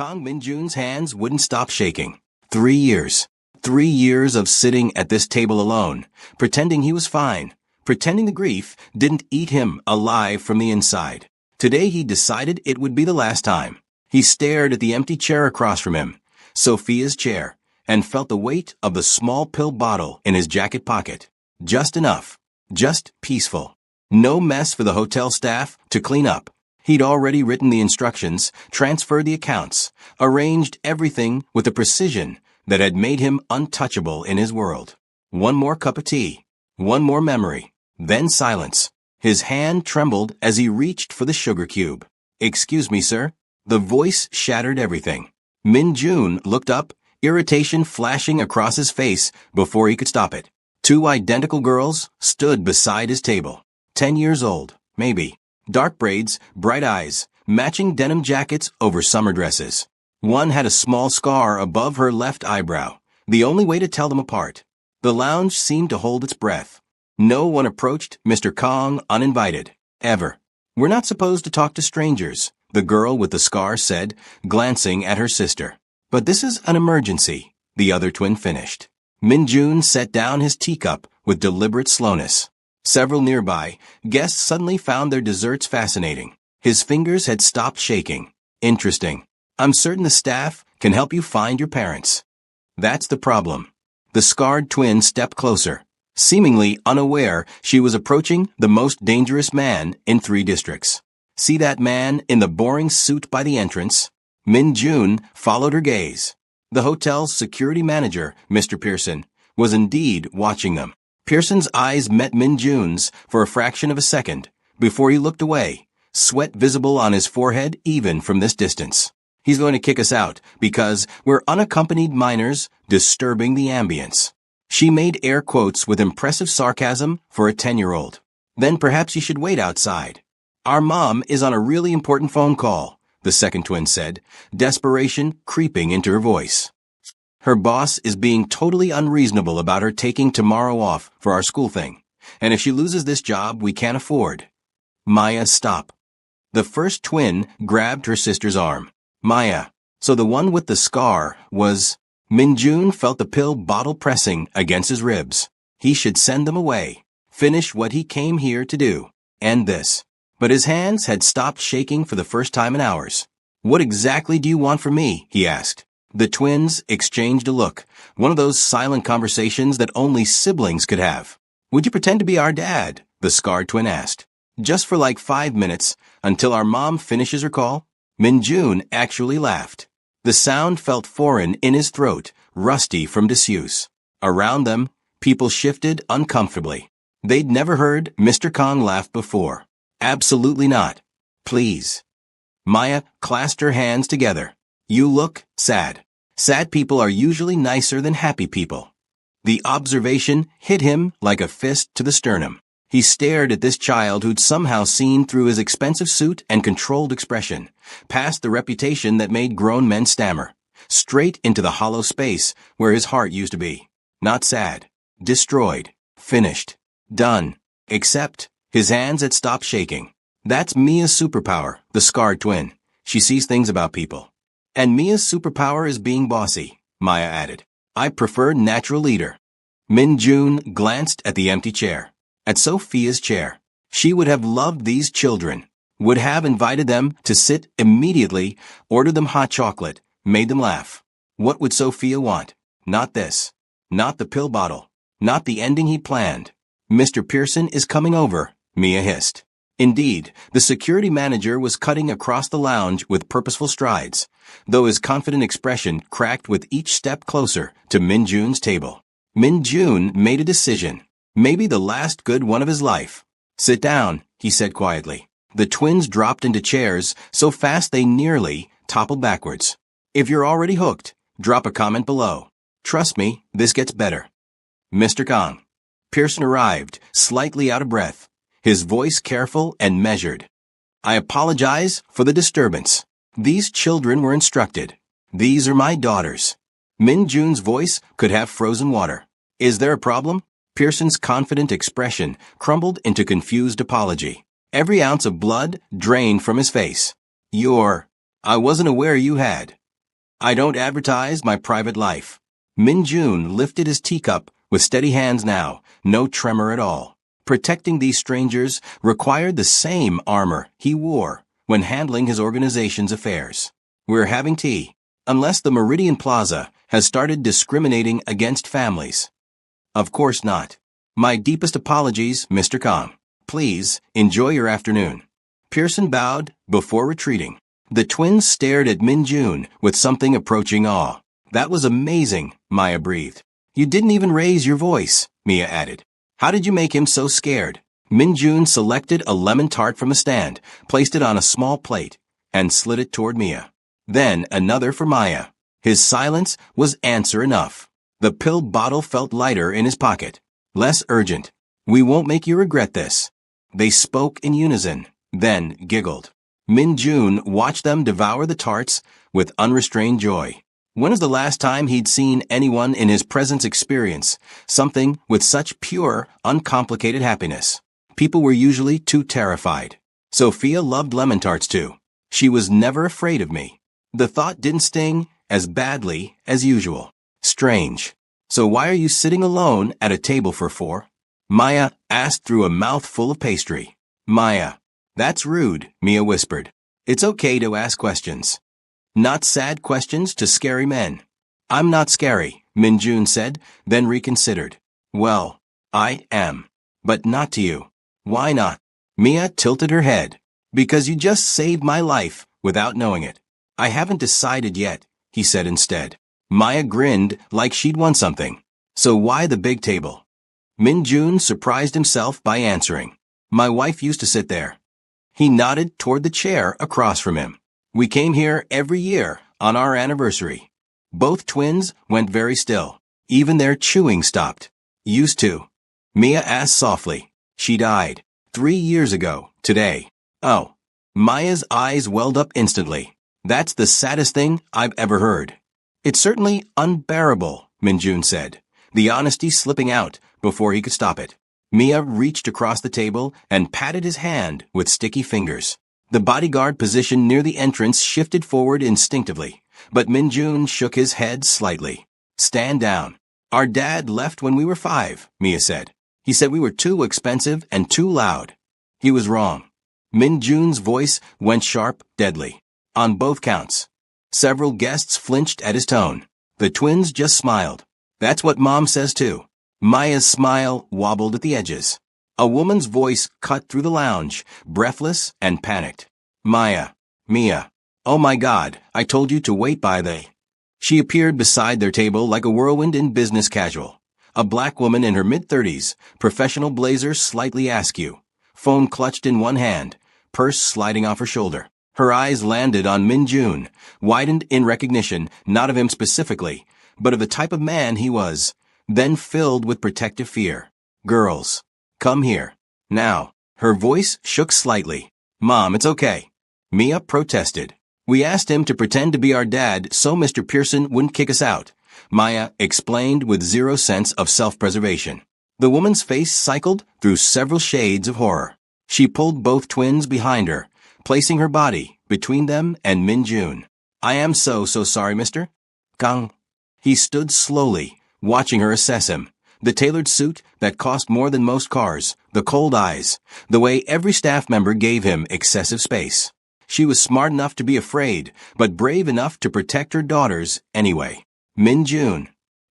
Kang Min-jun's hands wouldn't stop shaking. 3 years. 3 years of sitting at this table alone, pretending he was fine, pretending the grief didn't eat him alive from the inside. Today he decided it would be the last time. He stared at the empty chair across from him, Sophia's chair, and felt the weight of the small pill bottle in his jacket pocket. Just enough. Just peaceful. No mess for the hotel staff to clean up. He'd already written the instructions, transferred the accounts, arranged everything with a precision that had made him untouchable in his world. One more cup of tea. One more memory. Then silence. His hand trembled as he reached for the sugar cube. "Excuse me, sir." The voice shattered everything. Min-jun looked up, irritation flashing across his face before he could stop it. 2 identical girls stood beside his table. 10 years old, maybe. Dark braids, bright eyes, matching denim jackets over summer dresses. One had a small scar above her left eyebrow, the only way to tell them apart. The lounge seemed to hold its breath. No one approached Mr. Kang uninvited. Ever. "We're not supposed to talk to strangers," the girl with the scar said, glancing at her sister. "But this is an emergency," the other twin finished. Min-jun set down his teacup with deliberate slowness. Several nearby, guests suddenly found their desserts fascinating. His fingers had stopped shaking. "Interesting. I'm certain the staff can help you find your parents." "That's the problem." The scarred twin stepped closer, seemingly unaware she was approaching the most dangerous man in 3 districts. "See that man in the boring suit by the entrance?" Min-jun followed her gaze. The hotel's security manager, Mr. Pearson, was indeed watching them. Pearson's eyes met Min-jun's for a fraction of a second before he looked away, sweat visible on his forehead even from this distance. "He's going to kick us out because we're unaccompanied minors disturbing the ambience." She made air quotes with impressive sarcasm for a 10-year-old. "Then perhaps you should wait outside." "Our mom is on a really important phone call," the second twin said, desperation creeping into her voice. "Her boss is being totally unreasonable about her taking tomorrow off for our school thing. And if she loses this job, we can't afford." "Maya, stop." The first twin grabbed her sister's arm. "Maya, so the one with the scar was—" Min-jun felt the pill bottle pressing against his ribs. He should send them away. Finish what he came here to do. End this. But his hands had stopped shaking for the first time in hours. "What exactly do you want from me?" he asked. The twins exchanged a look, one of those silent conversations that only siblings could have. "Would you pretend to be our dad?" the scarred twin asked. "Just for like 5 minutes, until our mom finishes her call?" Min-jun actually laughed. The sound felt foreign in his throat, rusty from disuse. Around them, people shifted uncomfortably. They'd never heard Mr. Kang laugh before. "Absolutely not. Please." Maya clasped her hands together. "You look sad. Sad people are usually nicer than happy people." The observation hit him like a fist to the sternum. He stared at this child who'd somehow seen through his expensive suit and controlled expression, past the reputation that made grown men stammer, straight into the hollow space where his heart used to be. Not sad. Destroyed. Finished. Done. Except his hands had stopped shaking. "That's Mia's superpower," the scarred twin. "She sees things about people." "And Mia's superpower is being bossy," Maya added. "I prefer natural leader." Min-jun glanced at the empty chair. At Sophia's chair. She would have loved these children, would have invited them to sit immediately, ordered them hot chocolate, made them laugh. What would Sophia want? Not this. Not the pill bottle. Not the ending he planned. "Mr. Pearson is coming over," Mia hissed. Indeed, the security manager was cutting across the lounge with purposeful strides, though his confident expression cracked with each step closer to Min-jun's table. Min-jun made a decision. Maybe the last good one of his life. "Sit down," he said quietly. The twins dropped into chairs so fast they nearly toppled backwards. "If you're already hooked, drop a comment below. Trust me, this gets better." "Mr. Kang." Pearson arrived, slightly out of breath, his voice careful and measured. "I apologize for the disturbance. These children were instructed. These are my daughters." Min-jun's voice could have frozen water. "Is there a problem?" Pearson's confident expression crumbled into confused apology. Every ounce of blood drained from his face. "I wasn't aware you had." I don't advertise my private life. Min-jun lifted his teacup with steady hands now, no tremor at all. Protecting these strangers required the same armor he wore when handling his organization's affairs. We're having tea, unless the Meridian Plaza has started discriminating against families. Of course not. My deepest apologies, Mr. Kong. Please, enjoy your afternoon. Pearson bowed before retreating. The twins stared at Min-jun with something approaching awe. That was amazing, Maya breathed. You didn't even raise your voice, Mia added. How did you make him so scared? Min-jun selected a lemon tart from a stand, placed it on a small plate, and slid it toward Mia. Then another for Maya. His silence was answer enough. The pill bottle felt lighter in his pocket. Less urgent. We won't make you regret this. They spoke in unison, then giggled. Min-jun watched them devour the tarts with unrestrained joy. When was the last time he'd seen anyone in his presence experience something with such pure, uncomplicated happiness? People were usually too terrified. Sophia loved lemon tarts too. She was never afraid of me. The thought didn't sting as badly as usual. Strange. So why are you sitting alone at a table for four? Maya asked through a mouthful of pastry. Maya. That's rude, Mia whispered. It's okay to ask questions. Not sad questions to scary men. I'm not scary, Min-jun said, then reconsidered. Well, I am. But not to you. Why not? Mia tilted her head. Because you just saved my life without knowing it. I haven't decided yet, he said instead. Maya grinned like she'd won something. So why the big table? Min-jun surprised himself by answering. My wife used to sit there. He nodded toward the chair across from him. We came here every year on our anniversary. Both twins went very still. Even their chewing stopped. Used to. Mia asked softly. She died 3 years ago, today. Oh. Maya's eyes welled up instantly. That's the saddest thing I've ever heard. It's certainly unbearable, Min-jun said, the honesty slipping out before he could stop it. Mia reached across the table and patted his hand with sticky fingers. The bodyguard position near the entrance shifted forward instinctively, but Min-jun shook his head slightly. Stand down. Our dad left when we were 5, Mia said. He said we were too expensive and too loud. He was wrong. Min-jun's voice went sharp, deadly. On both counts. Several guests flinched at his tone. The twins just smiled. That's what Mom says too. Maya's smile wobbled at the edges. A woman's voice cut through the lounge, breathless and panicked. Maya. Mia. Oh my God, I told you to wait by the... She appeared beside their table like a whirlwind in business casual. A black woman in her mid-30s, professional blazer slightly askew, phone clutched in one hand, purse sliding off her shoulder. Her eyes landed on Min-jun, widened in recognition not of him specifically, but of the type of man he was, then filled with protective fear. Girls. Come here. Now. Her voice shook slightly. Mom, it's okay. Mia protested. We asked him to pretend to be our dad so Mr. Pearson wouldn't kick us out, Maya explained with zero sense of self-preservation. The woman's face cycled through several shades of horror. She pulled both twins behind her, placing her body between them and Min-jun. I am so sorry, Mr. Kang. He stood slowly, watching her assess him. The tailored suit that cost more than most cars, the cold eyes, the way every staff member gave him excessive space. She was smart enough to be afraid, but brave enough to protect her daughters anyway. Min-jun.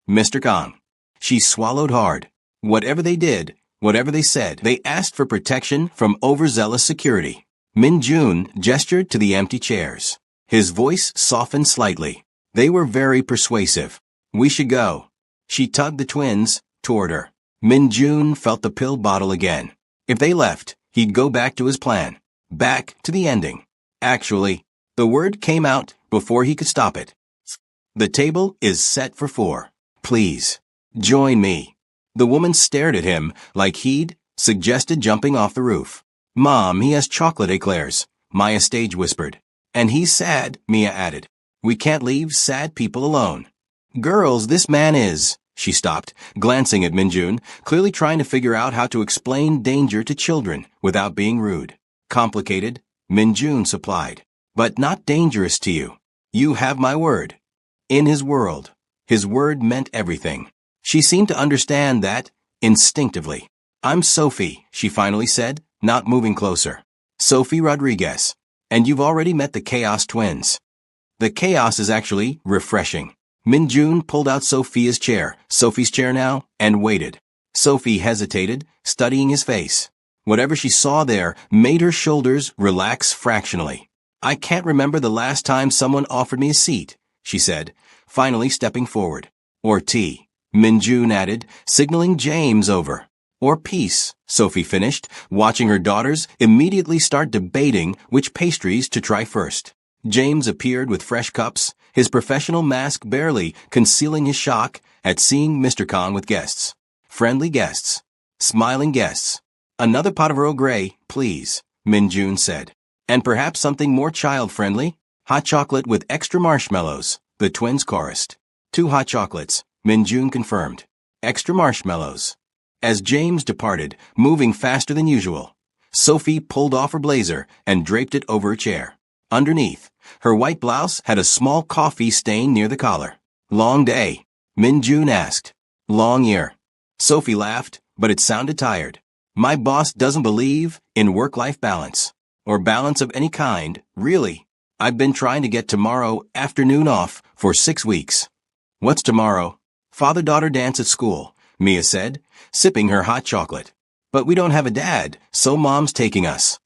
Mr. Kang. She swallowed hard. Whatever they did, whatever they said, they asked for protection from overzealous security. Min-jun gestured to the empty chairs. His voice softened slightly. They were very persuasive. We should go. She tugged the twins toward her. Min-jun felt the pill bottle again. If they left, he'd go back to his plan. Back to the ending. Actually, the word came out before he could stop it. The table is set for 4. Please, join me. The woman stared at him like he'd suggested jumping off the roof. Mom, he has chocolate eclairs, Maya stage whispered. And he's sad, Mia added. We can't leave sad people alone. Girls, this man is... She stopped, glancing at Min-jun, clearly trying to figure out how to explain danger to children without being rude. Complicated, Min-jun supplied. But not dangerous to you. You have my word. In his world. His word meant everything. She seemed to understand that, instinctively. I'm Sophie, she finally said, not moving closer. Sophie Rodriguez. And you've already met the Chaos twins. The chaos is actually refreshing. Min-jun pulled out Sophia's chair, Sophie's chair now, and waited. Sophie hesitated, studying his face. Whatever she saw there made her shoulders relax fractionally. I can't remember the last time someone offered me a seat, she said, finally stepping forward. Or tea, Min-jun added, signaling James over. Or peace, Sophie finished, watching her daughters immediately start debating which pastries to try first. James appeared with fresh cups, his professional mask barely concealing his shock at seeing Mr. Khan with guests. Friendly guests. Smiling guests. Another pot of Earl Grey, please, Min-jun said. And perhaps something more child-friendly? Hot chocolate with extra marshmallows, the twins chorused. 2 hot chocolates, Min-jun confirmed. Extra marshmallows. As James departed, moving faster than usual, Sophie pulled off her blazer and draped it over a chair. Underneath, her white blouse had a small coffee stain near the collar. Long day? Min-jun asked. Long year. Sophie laughed, but it sounded tired. My boss doesn't believe in work-life balance. Or balance of any kind, really. I've been trying to get tomorrow afternoon off for 6 weeks. What's tomorrow? Father-daughter dance at school, Mia said, sipping her hot chocolate. But we don't have a dad, so Mom's taking us.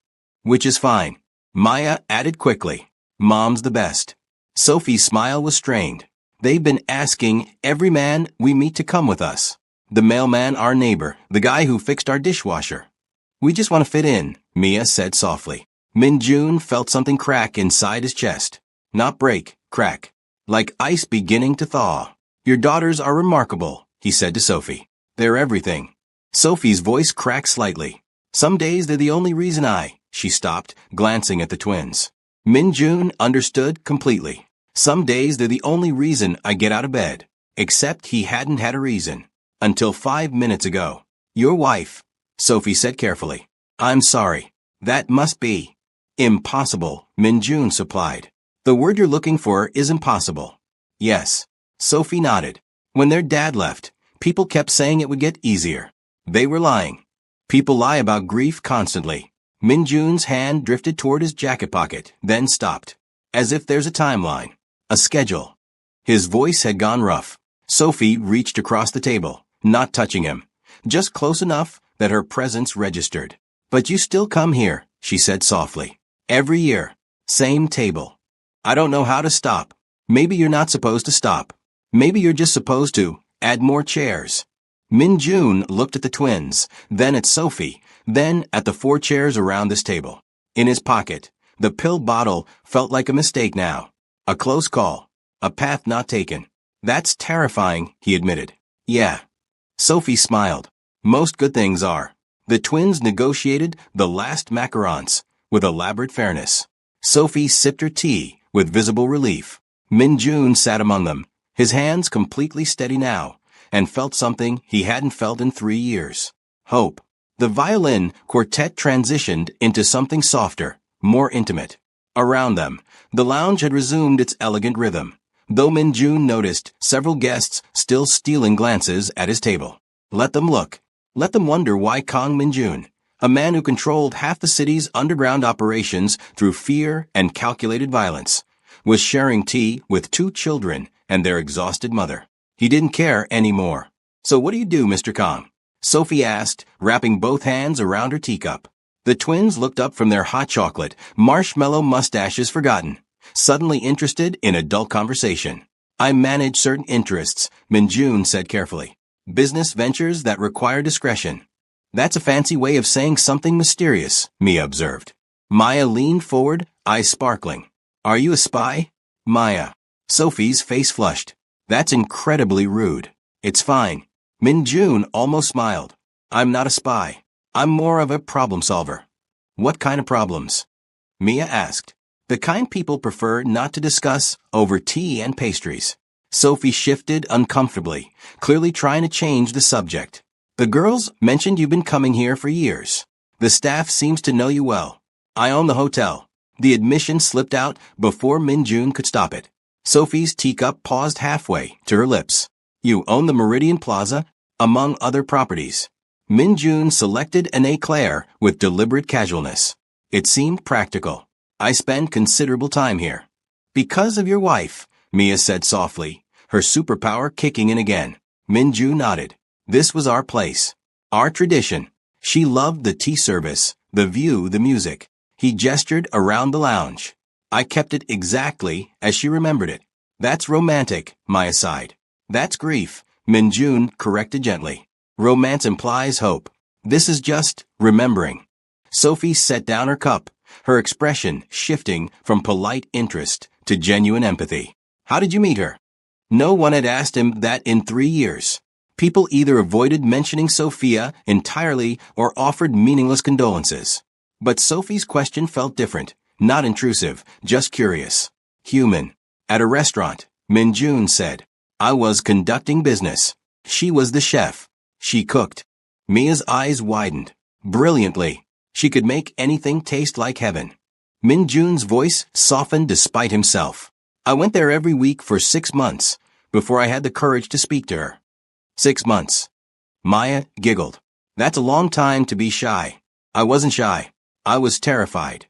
Which is fine. Maya added quickly. Mom's the best. Sophie's smile was strained. They've been asking every man we meet to come with us. The mailman, our neighbor, the guy who fixed our dishwasher. We just want to fit in, Mia said softly. Min-jun felt something crack inside his chest. Not break, crack. Like ice beginning to thaw. Your daughters are remarkable, he said to Sophie. They're everything. Sophie's voice cracked slightly. Some days they're the only reason she stopped, glancing at the twins. Min-jun understood completely. Some days they're the only reason I get out of bed. Except he hadn't had a reason. Until 5 minutes ago. Your wife, Sophie said carefully. I'm sorry. That must be impossible, Min-jun supplied. The word you're looking for is impossible. Yes. Sophie nodded. When their dad left, people kept saying it would get easier. They were lying. People lie about grief constantly. Min-jun's hand drifted toward his jacket pocket, then stopped. As if there's a timeline. A schedule. His voice had gone rough. Sophie reached across the table, not touching him. Just close enough that her presence registered. But you still come here, she said softly. Every year. Same table. I don't know how to stop. Maybe you're not supposed to stop. Maybe you're just supposed to add more chairs. Min-jun looked at the twins, then at Sophie, then at the 4 chairs around this table. In his pocket, the pill bottle felt like a mistake now. A close call. A path not taken. That's terrifying, he admitted. Yeah. Sophie smiled. Most good things are. The twins negotiated the last macarons with elaborate fairness. Sophie sipped her tea with visible relief. Min-jun sat among them, his hands completely steady now, and felt something he hadn't felt in 3 years. Hope. The violin quartet transitioned into something softer, more intimate. Around them, the lounge had resumed its elegant rhythm, though Min-jun noticed several guests still stealing glances at his table. Let them look. Let them wonder why Kang Min-jun, a man who controlled half the city's underground operations through fear and calculated violence, was sharing tea with 2 children and their exhausted mother. He didn't care anymore. So what do you do, Mr. Kang? Sophie asked, wrapping both hands around her teacup. The twins looked up from their hot chocolate, marshmallow mustaches forgotten, suddenly interested in adult conversation. I manage certain interests, Min-jun said carefully. Business ventures that require discretion. That's a fancy way of saying something mysterious, Mia observed. Maya leaned forward, eyes sparkling. Are you a spy? Maya. Sophie's face flushed. That's incredibly rude. It's fine. Min-jun almost smiled. I'm not a spy. I'm more of a problem solver. What kind of problems? Mia asked. The kind people prefer not to discuss over tea and pastries. Sophie shifted uncomfortably, clearly trying to change the subject. The girls mentioned you've been coming here for years. The staff seems to know you well. I own the hotel. The admission slipped out before Min-jun could stop it. Sophie's teacup paused halfway to her lips. You own the Meridian Plaza, among other properties. Min-jun selected an éclair with deliberate casualness. It seemed practical. I spend considerable time here. Because of your wife, Mia said softly, her superpower kicking in again. Min-jun nodded. This was our place. Our tradition. She loved the tea service, the view, the music. He gestured around the lounge. I kept it exactly as she remembered it. That's romantic, Maya sighed. That's grief, Min-jun corrected gently. Romance implies hope. This is just remembering. Sophie set down her cup, her expression shifting from polite interest to genuine empathy. How did you meet her? No one had asked him that in 3 years. People either avoided mentioning Sophia entirely or offered meaningless condolences. But Sophie's question felt different, not intrusive, just curious. Human. At a restaurant, Min-jun said. I was conducting business. She was the chef. She cooked. Mia's eyes widened. Brilliantly. She could make anything taste like heaven. Min-jun's voice softened despite himself. I went there every week for 6 months before I had the courage to speak to her. 6 months. Maya giggled. That's a long time to be shy. I wasn't shy. I was terrified.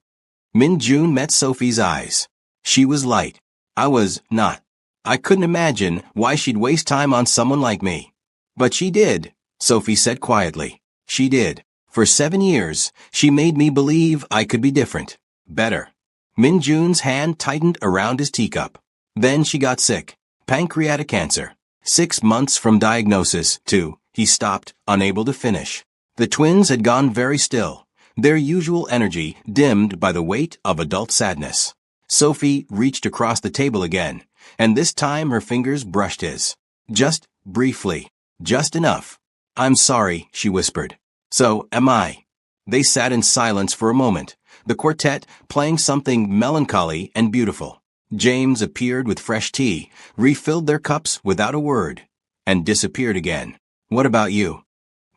Min-jun met Sophie's eyes. She was light. I was not. I couldn't imagine why she'd waste time on someone like me. But she did, Sophie said quietly. She did. For 7 years, she made me believe I could be different. Better. Min-jun's hand tightened around his teacup. Then she got sick. Pancreatic cancer. 6 months from diagnosis to, he stopped, unable to finish. The twins had gone very still, their usual energy dimmed by the weight of adult sadness. Sophie reached across the table again, and this time her fingers brushed his. Just briefly. Just enough. I'm sorry, she whispered. So am I. They sat in silence for a moment, the quartet playing something melancholy and beautiful. James appeared with fresh tea, refilled their cups without a word, and disappeared again. What about you?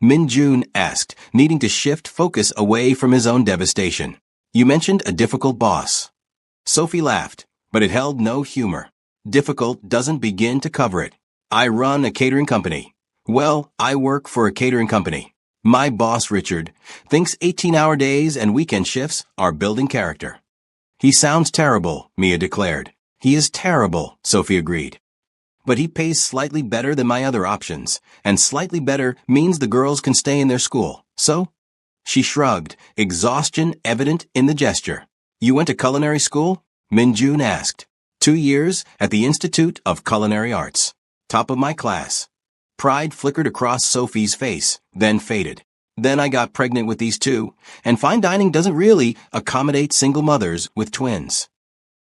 Min-jun asked, needing to shift focus away from his own devastation. You mentioned a difficult boss. Sophie laughed, but it held no humor. Difficult doesn't begin to cover it. I run a catering company. Well, I work for a catering company. My boss, Richard, thinks 18-hour days and weekend shifts are building character. He sounds terrible, Mia declared. He is terrible, Sophie agreed. But he pays slightly better than my other options, and slightly better means the girls can stay in their school. So? She shrugged, exhaustion evident in the gesture. You went to culinary school? Min-jun asked. 2 years at the Institute of Culinary Arts. Top of my class. Pride flickered across Sophie's face, then faded. Then I got pregnant with these two, and fine dining doesn't really accommodate single mothers with twins.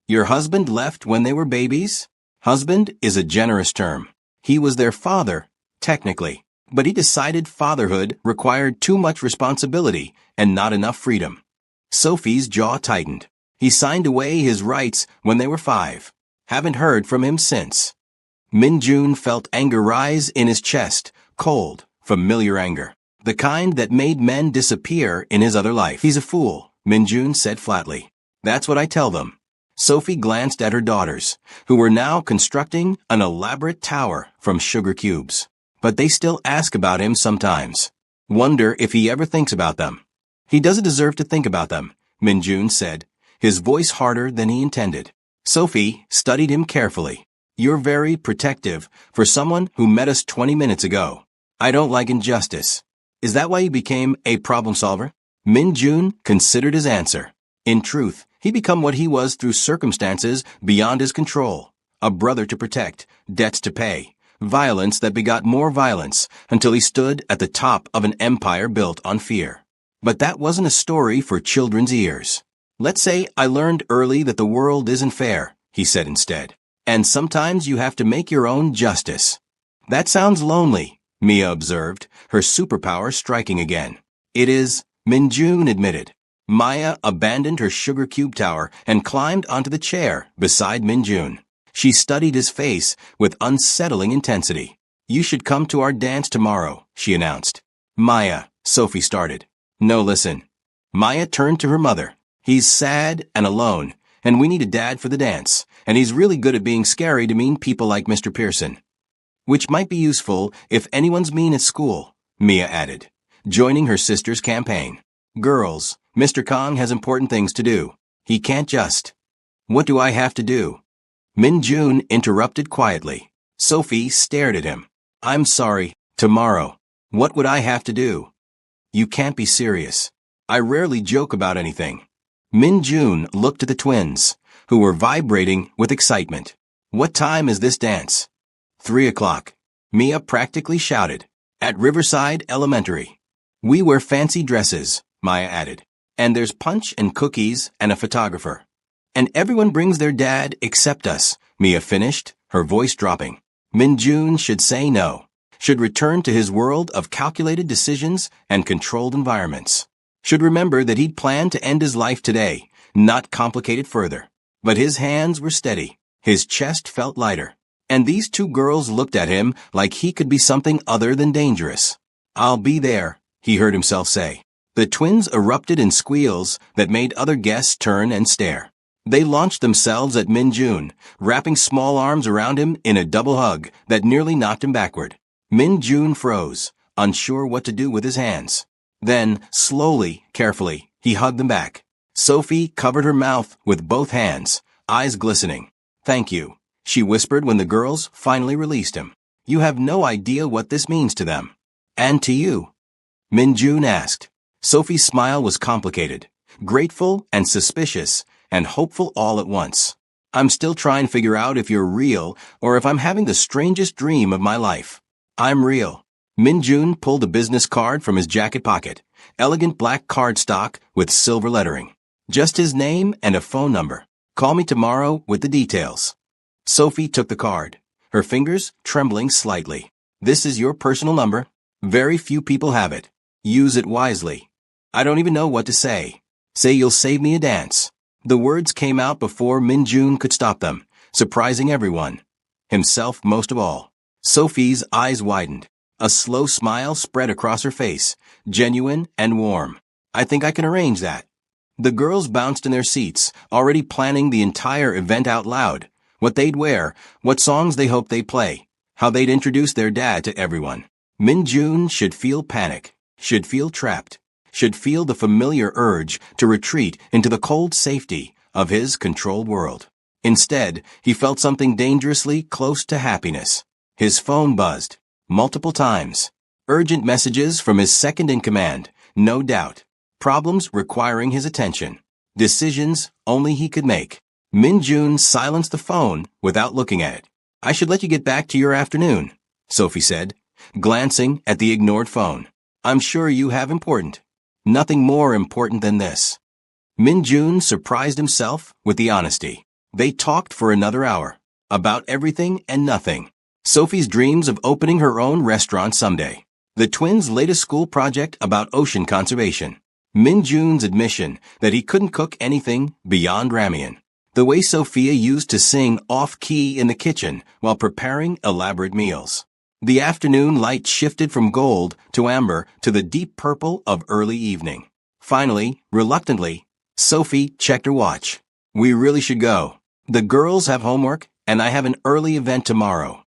Your husband left when they were babies? Husband is a generous term. He was their father, technically, but he decided fatherhood required too much responsibility and not enough freedom. Sophie's jaw tightened. He signed away his rights when they were 5. Haven't heard from him since. Min-jun felt anger rise in his chest, cold, familiar anger. The kind that made men disappear in his other life. He's a fool, Min-jun said flatly. That's what I tell them. Sophie glanced at her daughters, who were now constructing an elaborate tower from sugar cubes. But they still ask about him sometimes. Wonder if he ever thinks about them. He doesn't deserve to think about them, Min-jun said, his voice harder than he intended. Sophie studied him carefully. You're very protective for someone who met us 20 minutes ago. I don't like injustice. Is that why you became a problem solver? Min-jun considered his answer. In truth, he became what he was through circumstances beyond his control. A brother to protect, debts to pay, violence that begot more violence until he stood at the top of an empire built on fear. But that wasn't a story for children's ears. Let's say I learned early that the world isn't fair, he said instead. And sometimes you have to make your own justice. That sounds lonely, Mia observed, her superpower striking again. It is, Min-jun admitted. Maya abandoned her sugar cube tower and climbed onto the chair beside Min-jun. She studied his face with unsettling intensity. You should come to our dance tomorrow, she announced. Maya, Sophie started. No, listen. Maya turned to her mother. He's sad and alone, and we need a dad for the dance, and he's really good at being scary to mean people like Mr. Pearson. Which might be useful if anyone's mean at school, Mia added, joining her sister's campaign. Girls, Mr. Kong has important things to do. He can't just. What do I have to do? Min Jun interrupted quietly. Sophie stared at him. I'm sorry, tomorrow. What would I have to do? You can't be serious. I rarely joke about anything. Min Jun looked at the twins, who were vibrating with excitement. What time is this dance? 3 o'clock. Mia practically shouted. At Riverside Elementary. We wear fancy dresses, Maya added. And there's punch and cookies and a photographer. And everyone brings their dad except us, Mia finished, her voice dropping. Min Jun should say no. Should return to his world of calculated decisions and controlled environments. Should remember that he'd planned to end his life today, not complicate it further. But his hands were steady. His chest felt lighter. And these two girls looked at him like he could be something other than dangerous. I'll be there, he heard himself say. The twins erupted in squeals that made other guests turn and stare. They launched themselves at Min Jun, wrapping small arms around him in a double hug that nearly knocked him backward. Min Jun froze, unsure what to do with his hands. Then, slowly, carefully, he hugged them back. Sophie covered her mouth with both hands, eyes glistening. Thank you, she whispered when the girls finally released him. You have no idea what this means to them. And to you? Min Jun asked. Sophie's smile was complicated, grateful and suspicious, and hopeful all at once. I'm still trying to figure out if you're real or if I'm having the strangest dream of my life. I'm real. Min Jun pulled a business card from his jacket pocket, elegant black cardstock with silver lettering. Just his name and a phone number. Call me tomorrow with the details. Sophie took the card, her fingers trembling slightly. This is your personal number. Very few people have it. Use it wisely. I don't even know what to say. Say you'll save me a dance. The words came out before Min Jun could stop them, surprising everyone. Himself most of all. Sophie's eyes widened. A slow smile spread across her face, genuine and warm. I think I can arrange that. The girls bounced in their seats, already planning the entire event out loud. What they'd wear, what songs they hoped they'd play, how they'd introduce their dad to everyone. Min Jun should feel panic, should feel trapped, should feel the familiar urge to retreat into the cold safety of his controlled world. Instead, he felt something dangerously close to happiness. His phone buzzed. Multiple times. Urgent messages from his second-in-command, no doubt. Problems requiring his attention. Decisions only he could make. Min Jun silenced the phone without looking at it. I should let you get back to your afternoon, Sophie said, glancing at the ignored phone. I'm sure you have important. Nothing more important than this. Min Jun surprised himself with the honesty. They talked for another hour. About everything and nothing. Sophie's dreams of opening her own restaurant someday. The twins' latest school project about ocean conservation. Min Jun's admission that he couldn't cook anything beyond ramen. The way Sophia used to sing off-key in the kitchen while preparing elaborate meals. The afternoon light shifted from gold to amber to the deep purple of early evening. Finally, reluctantly, Sophie checked her watch. We really should go. The girls have homework, and I have an early event tomorrow.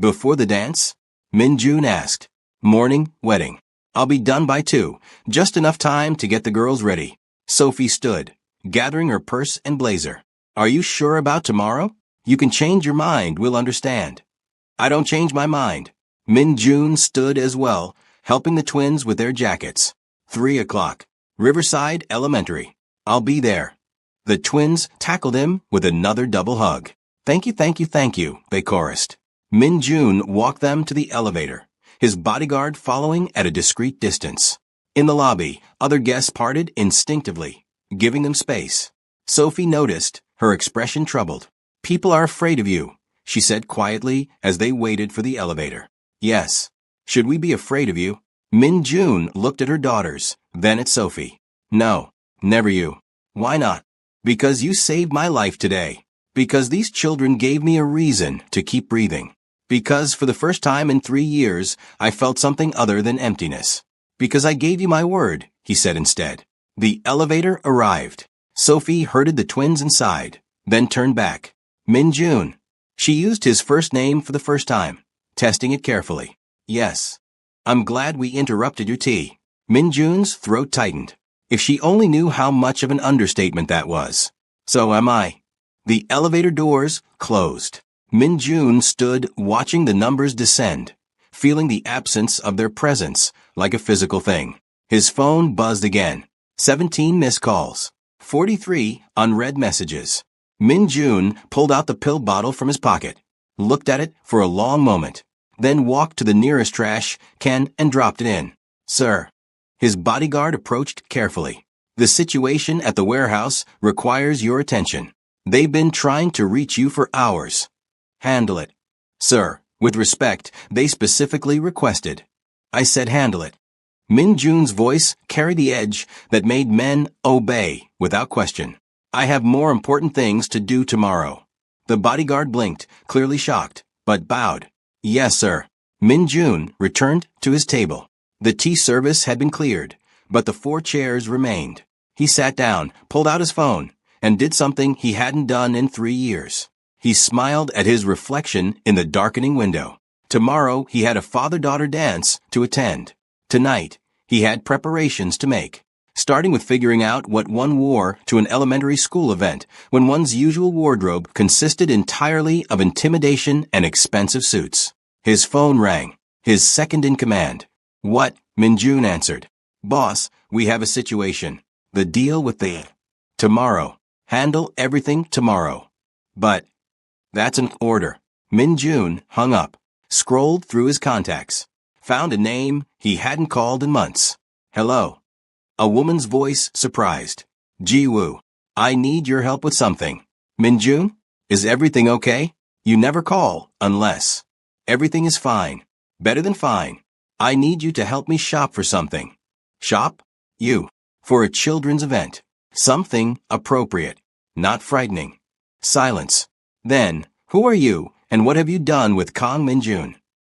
Before the dance? Min Jun asked. Morning, wedding. I'll be done by 2, just enough time to get the girls ready. Sophie stood, gathering her purse and blazer. Are you sure about tomorrow? You can change your mind, we'll understand. I don't change my mind. Min Jun stood as well, helping the twins with their jackets. 3 o'clock. Riverside Elementary. I'll be there. The twins tackled him with another double hug. Thank you, thank you, thank you, they chorused. Min Jun walked them to the elevator, his bodyguard following at a discreet distance. In the lobby, other guests parted instinctively, giving them space. Sophie noticed, her expression troubled. People are afraid of you, she said quietly as they waited for the elevator. Yes. Should we be afraid of you? Min Jun looked at her daughters, then at Sophie. No, never you. Why not? Because you saved my life today. Because these children gave me a reason to keep breathing. Because for the first time in 3 years, I felt something other than emptiness. Because I gave you my word, he said instead. The elevator arrived. Sophie herded the twins inside, then turned back. Min-jun. She used his first name for the first time, testing it carefully. Yes. I'm glad we interrupted your tea. Min-jun's throat tightened. If she only knew how much of an understatement that was. So am I. The elevator doors closed. Min-jun stood watching the numbers descend, feeling the absence of their presence like a physical thing. His phone buzzed again. 17 missed calls. 43 unread messages. Min-jun pulled out the pill bottle from his pocket, looked at it for a long moment, then walked to the nearest trash can and dropped it in. Sir. His bodyguard approached carefully. The situation at the warehouse requires your attention. They've been trying to reach you for hours. Handle it. Sir, with respect, they specifically requested. I said handle it. Min-jun's voice carried the edge that made men obey without question. I have more important things to do tomorrow. The bodyguard blinked, clearly shocked, but bowed. Yes, sir. Min-jun returned to his table. The tea service had been cleared, but the 4 chairs remained. He sat down, pulled out his phone, and did something he hadn't done in 3 years. He smiled at his reflection in the darkening window. Tomorrow he had a father-daughter dance to attend. Tonight, he had preparations to make, starting with figuring out what one wore to an elementary school event when one's usual wardrobe consisted entirely of intimidation and expensive suits. His phone rang, his second in command. What? Min-jun answered. Boss, we have a situation. The deal with the... Tomorrow. Handle everything tomorrow. But... That's an order. Min-jun hung up, scrolled through his contacts, found a name he hadn't called in months. Hello. A woman's voice surprised. Ji-woo. I need your help with something. Min-jun? Is everything okay? You never call, unless. Everything is fine. Better than fine. I need you to help me shop for something. Shop? You. For a children's event. Something appropriate. Not frightening. Silence. Then, who are you, and what have you done with Kang Min-jun?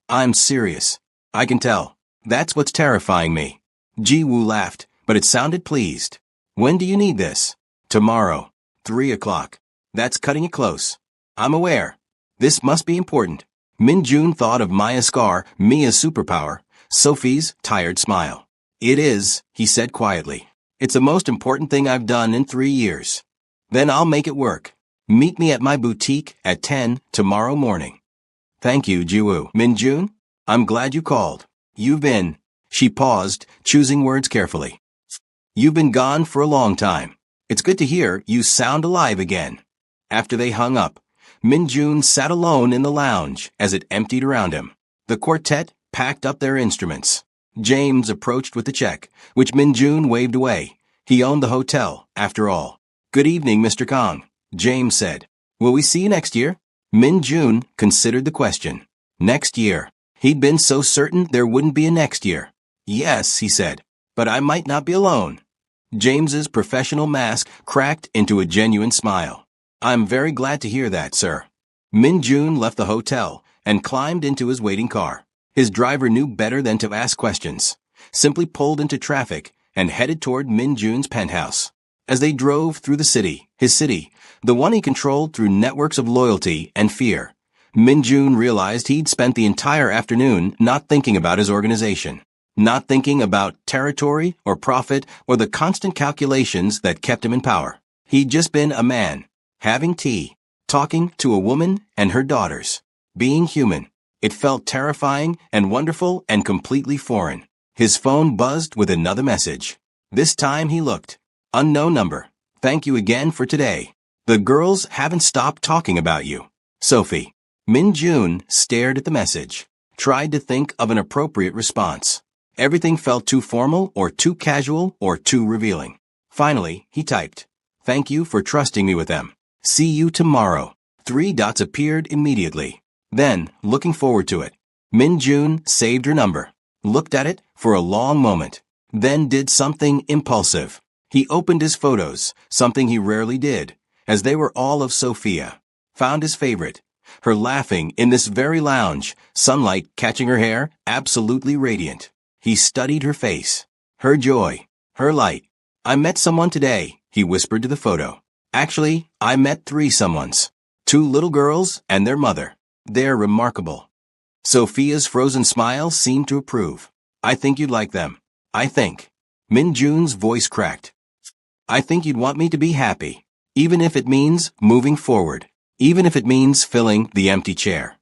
I'm serious. I can tell. That's what's terrifying me. Ji-woo laughed, but it sounded pleased. When do you need this? Tomorrow. 3 o'clock. That's cutting it close. I'm aware. This must be important. Min-jun thought of Maya's scar, Mia's superpower, Sophie's tired smile. It is, he said quietly. It's the most important thing I've done in 3 years. Then I'll make it work. Meet me at my boutique at 10 tomorrow morning. Thank you, Ji-woo. Min-jun? I'm glad you called. You've been... She paused, choosing words carefully. You've been gone for a long time. It's good to hear you sound alive again. After they hung up, Min-jun sat alone in the lounge as it emptied around him. The quartet packed up their instruments. James approached with the check, which Min-jun waved away. He owned the hotel, after all. Good evening, Mr. Kang, James said. Will we see you next year? Min-jun considered the question. Next year. He'd been so certain there wouldn't be a next year. Yes, he said, but I might not be alone. James's professional mask cracked into a genuine smile. I'm very glad to hear that, sir. Min-jun left the hotel and climbed into his waiting car. His driver knew better than to ask questions, simply pulled into traffic and headed toward Min-jun's penthouse. As they drove through the city, his city, the one he controlled through networks of loyalty and fear, Min-jun realized he'd spent the entire afternoon not thinking about his organization, not thinking about territory or profit or the constant calculations that kept him in power. He'd just been a man, having tea, talking to a woman and her daughters, being human. It felt terrifying and wonderful and completely foreign. His phone buzzed with another message. This time he looked. Unknown number. Thank you again for today. The girls haven't stopped talking about you. Sophie. Min-jun stared at the message, tried to think of an appropriate response. Everything felt too formal or too casual or too revealing. Finally, he typed, Thank you for trusting me with them. See you tomorrow. 3 dots appeared immediately. Then, looking forward to it, Min-jun saved her number, looked at it for a long moment, then did something impulsive. He opened his photos, something he rarely did, as they were all of Sophia. Found his favorite, her laughing in this very lounge, sunlight catching her hair, absolutely radiant. He studied her face, her joy, her light. I met someone today, he whispered to the photo. Actually, I met 3 someones. 2 little girls and their mother. They're remarkable. Sophia's frozen smile seemed to approve. I think you'd like them. I think. Min Jun's voice cracked. I think you'd want me to be happy. Even if it means moving forward. Even if it means filling the empty chair.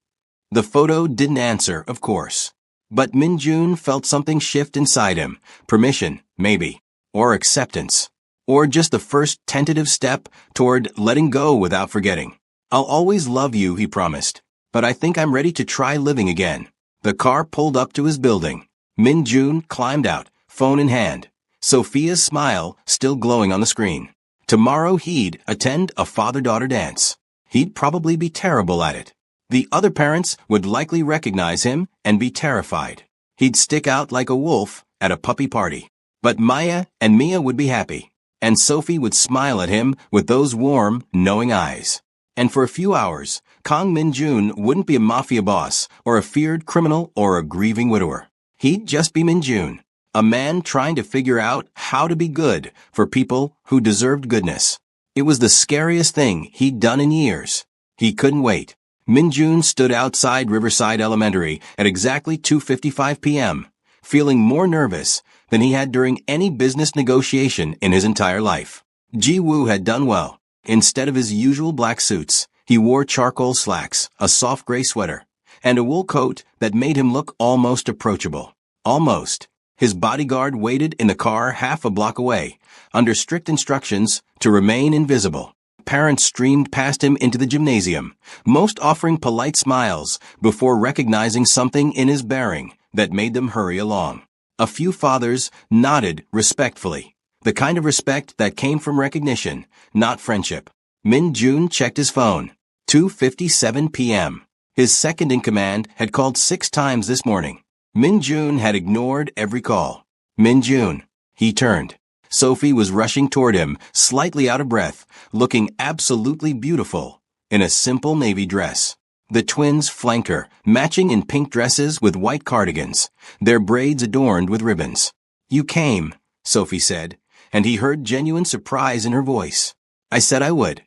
The photo didn't answer, of course. But Min Jun felt something shift inside him. Permission, maybe. Or acceptance. Or just the first tentative step toward letting go without forgetting. I'll always love you, he promised. But I think I'm ready to try living again. The car pulled up to his building. Min Jun climbed out, phone in hand. Sophia's smile still glowing on the screen. Tomorrow he'd attend a father-daughter dance. He'd probably be terrible at it. The other parents would likely recognize him and be terrified. He'd stick out like a wolf at a puppy party. But Maya and Mia would be happy. And Sophie would smile at him with those warm, knowing eyes. And for a few hours, Kang Min Jun wouldn't be a mafia boss or a feared criminal or a grieving widower. He'd just be Min Jun, a man trying to figure out how to be good for people who deserved goodness. It was the scariest thing he'd done in years. He couldn't wait. Min Jun stood outside Riverside Elementary at exactly 2:55 p.m., feeling more nervous than he had during any business negotiation in his entire life. Ji Woo had done well. Instead of his usual black suits, he wore charcoal slacks, a soft gray sweater, and a wool coat that made him look almost approachable. Almost. His bodyguard waited in the car half a block away, under strict instructions to remain invisible. Parents streamed past him into the gymnasium, most offering polite smiles before recognizing something in his bearing that made them hurry along. A few fathers nodded respectfully, the kind of respect that came from recognition, not friendship. Min Jun checked his phone. 2:57 p.m. His second-in-command had called 6 times this morning. Min Jun had ignored every call. Min Jun. He turned. Sophie was rushing toward him, slightly out of breath, looking absolutely beautiful, in a simple navy dress. The twins flanked her, matching in pink dresses with white cardigans, their braids adorned with ribbons. You came, Sophie said, and he heard genuine surprise in her voice. I said I would.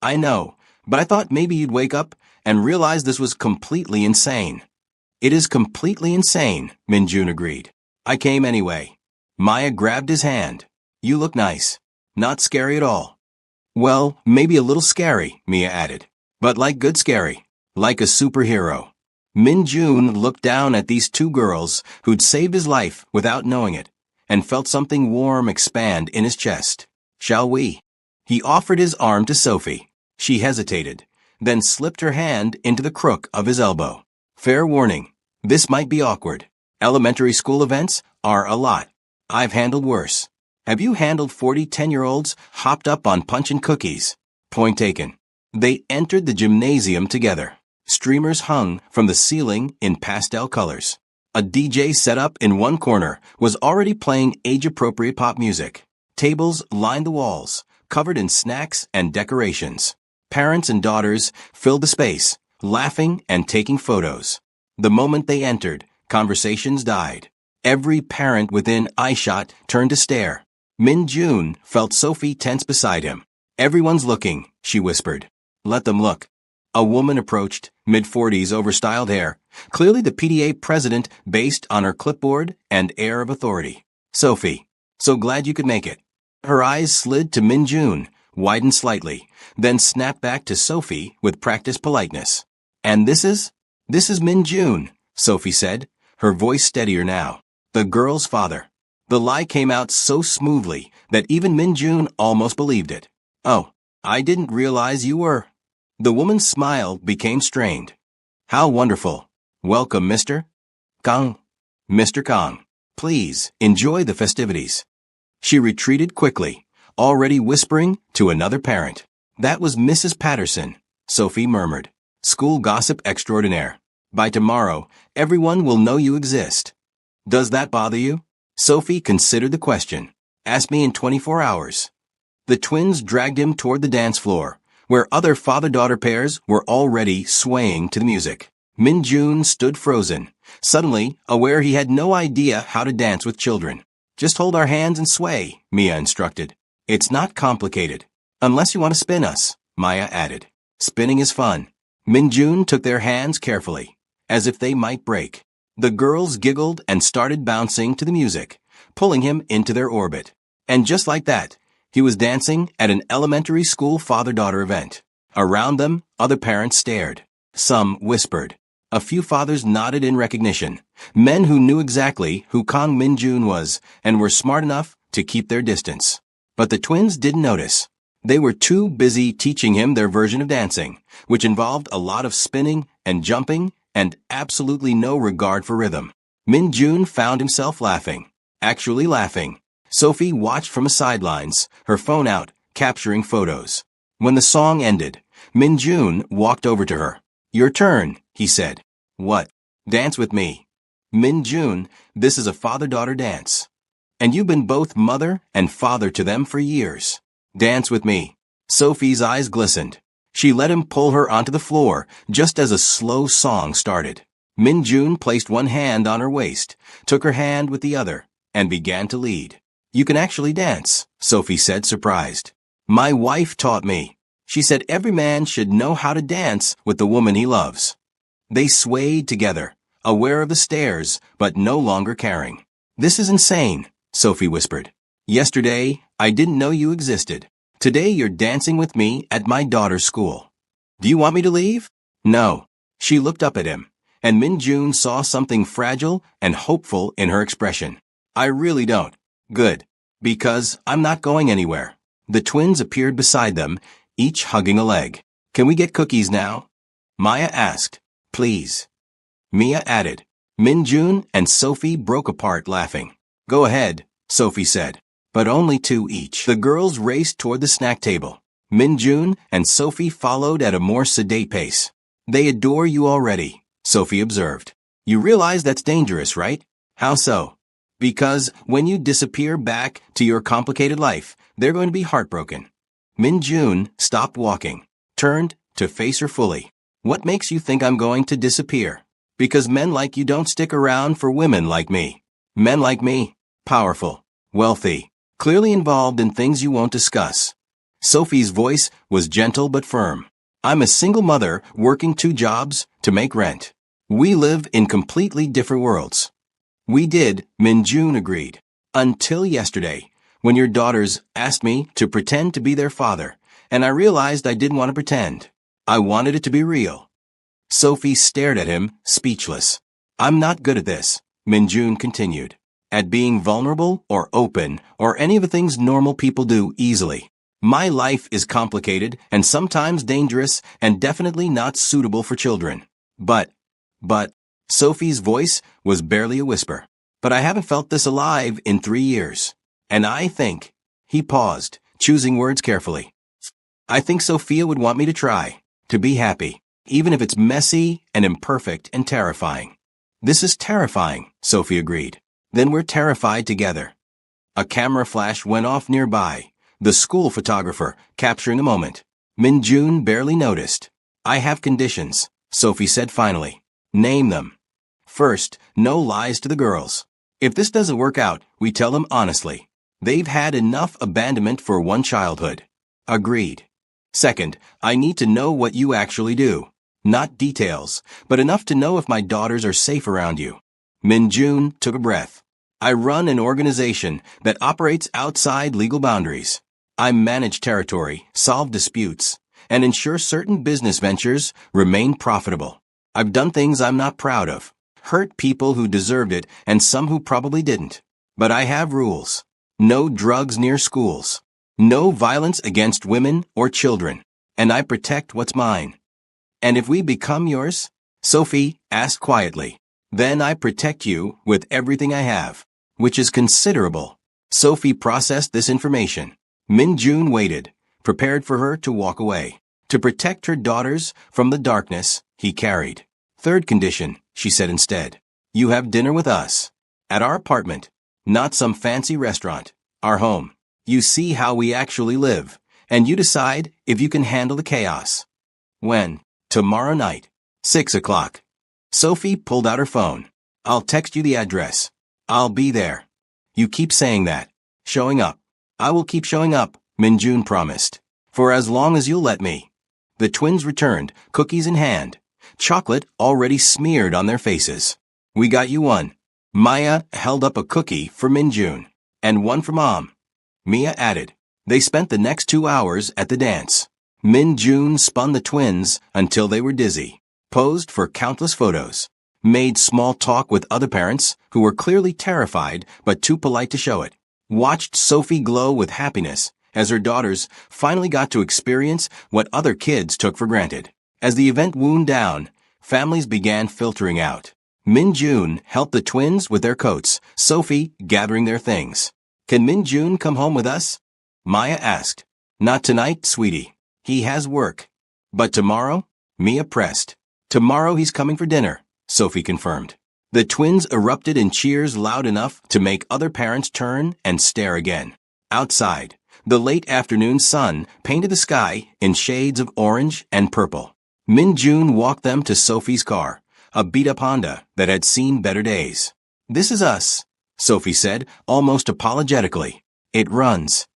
I know, but I thought maybe you'd wake up and realize this was completely insane. It is completely insane, Min Jun agreed. I came anyway. Maya grabbed his hand. You look nice. Not scary at all. Well, maybe a little scary, Mia added. But like good scary. Like a superhero. Min Jun looked down at these 2 girls who'd saved his life without knowing it, and felt something warm expand in his chest. Shall we? He offered his arm to Sophie. She hesitated, then slipped her hand into the crook of his elbow. Fair warning. This might be awkward. Elementary school events are a lot. I've handled worse. Have you handled 40 10-year-olds hopped up on punch and cookies? Point taken. They entered the gymnasium together. Streamers hung from the ceiling in pastel colors. A DJ set up in one corner was already playing age-appropriate pop music. Tables lined the walls, covered in snacks and decorations. Parents and daughters filled the space, laughing and taking photos. The moment they entered, conversations died. Every parent within eyeshot turned to stare. Min Jun felt Sophie tense beside him. Everyone's looking, she whispered. Let them look. A woman approached, mid-40s over styled hair, clearly the PTA president based on her clipboard and air of authority. Sophie, so glad you could make it. Her eyes slid to Min Jun, widened slightly, then snapped back to Sophie with practiced politeness. And this is Min Jun, Sophie said, her voice steadier now. The girl's father. The lie came out so smoothly that even Min Jun almost believed it. Oh, I didn't realize you were. The woman's smile became strained. How wonderful. Welcome, Mr. Kang. Mr. Kang. Please, enjoy the festivities. She retreated quickly, already whispering to another parent. That was Mrs. Patterson, Sophie murmured. School gossip extraordinaire. By tomorrow, everyone will know you exist. Does that bother you? Sophie considered the question. Ask me in 24 hours. The twins dragged him toward the dance floor, where other father-daughter pairs were already swaying to the music. Min Jun stood frozen, suddenly aware he had no idea how to dance with children. Just hold our hands and sway, Mia instructed. It's not complicated. Unless you want to spin us, Maya added. Spinning is fun. Minjun took their hands carefully, as if they might break. The girls giggled and started bouncing to the music, pulling him into their orbit. And just like that, he was dancing at an elementary school father-daughter event. Around them, other parents stared. Some whispered. A few fathers nodded in recognition, men who knew exactly who Kang Minjun was and were smart enough to keep their distance. But the twins didn't notice. They were too busy teaching him their version of dancing, which involved a lot of spinning and jumping and absolutely no regard for rhythm. Minjun found himself laughing. Actually laughing. Sophie watched from the sidelines, her phone out, capturing photos. When the song ended, Minjun walked over to her. Your turn, he said. What? Dance with me. Minjun, this is a father-daughter dance. And you've been both mother and father to them for years. Dance with me. Sophie's eyes glistened. She let him pull her onto the floor just as a slow song started. Minjun placed one hand on her waist, took her hand with the other, and began to lead. You can actually dance, Sophie said, surprised. My wife taught me. She said every man should know how to dance with the woman he loves. They swayed together, aware of the stares, but no longer caring. This is insane, Sophie whispered. Yesterday, I didn't know you existed. Today you're dancing with me at my daughter's school. Do you want me to leave? No. She looked up at him, and Minjun saw something fragile and hopeful in her expression. I really don't. Good. Because I'm not going anywhere. The twins appeared beside them, each hugging a leg. Can we get cookies now? Maya asked. Please. Mia added. Minjun and Sophie broke apart laughing. Go ahead, Sophie said. But only two each. The girls raced toward the snack table. Minjun and Sophie followed at a more sedate pace. They adore you already, Sophie observed. You realize that's dangerous, right? How so? Because when you disappear back to your complicated life, they're going to be heartbroken. Minjun stopped walking, turned to face her fully. What makes you think I'm going to disappear? Because men like you don't stick around for women like me. Men like me, powerful, wealthy, clearly involved in things you won't discuss. Sophie's voice was gentle but firm. I'm a single mother working 2 jobs to make rent. We live in completely different worlds. We did, Minjun agreed. Until yesterday, when your daughters asked me to pretend to be their father, and I realized I didn't want to pretend. I wanted it to be real. Sophie stared at him, speechless. I'm not good at this, Minjun continued. At being vulnerable or open or any of the things normal people do easily. My life is complicated and sometimes dangerous and definitely not suitable for children. But, Sophie's voice was barely a whisper. But I haven't felt this alive in 3 years. And I think, he paused, choosing words carefully. I think Sophia would want me to try, to be happy, even if it's messy and imperfect and terrifying. This is terrifying, Sophie agreed. Then we're terrified together. A camera flash went off nearby, the school photographer capturing the moment. Minjun barely noticed. I have conditions, Sophie said finally. Name them. First, no lies to the girls. If this doesn't work out, we tell them honestly. They've had enough abandonment for one childhood. Agreed. Second, I need to know what you actually do. Not details, but enough to know if my daughters are safe around you. Minjun took a breath. I run an organization that operates outside legal boundaries. I manage territory, solve disputes, and ensure certain business ventures remain profitable. I've done things I'm not proud of, hurt people who deserved it and some who probably didn't. But I have rules. No drugs near schools. No violence against women or children. And I protect what's mine. And if we become yours, Sophie asked quietly, then I protect you with everything I have, which is considerable. Sophie processed this information. Minjun waited, prepared for her to walk away, to protect her daughters from the darkness he carried. Third condition, she said instead. You have dinner with us. At our apartment. Not some fancy restaurant. Our home. You see how we actually live, and you decide if you can handle the chaos. When? Tomorrow night. 6 o'clock. Sophie pulled out her phone. I'll text you the address. I'll be there. You keep saying that. Showing up. I will keep showing up, Minjun promised. For as long as you'll let me. The twins returned, cookies in hand, chocolate already smeared on their faces. We got you one. Maya held up a cookie for Minjun. And one for Mom. Mia added. They spent the next 2 hours at the dance. Minjun spun the twins until they were dizzy, posed for countless photos, made small talk with other parents who were clearly terrified but too polite to show it, watched Sophie glow with happiness as her daughters finally got to experience what other kids took for granted. As the event wound down, families began filtering out. Minjun helped the twins with their coats, Sophie gathering their things. Can Minjun come home with us? Maya asked. Not tonight, sweetie. He has work. But tomorrow? Mia pressed. Tomorrow he's coming for dinner, Sophie confirmed. The twins erupted in cheers loud enough to make other parents turn and stare again. Outside, the late afternoon sun painted the sky in shades of orange and purple. Minjun walked them to Sophie's car, a beat-up Honda that had seen better days. This is us, Sophie said, almost apologetically. It runs.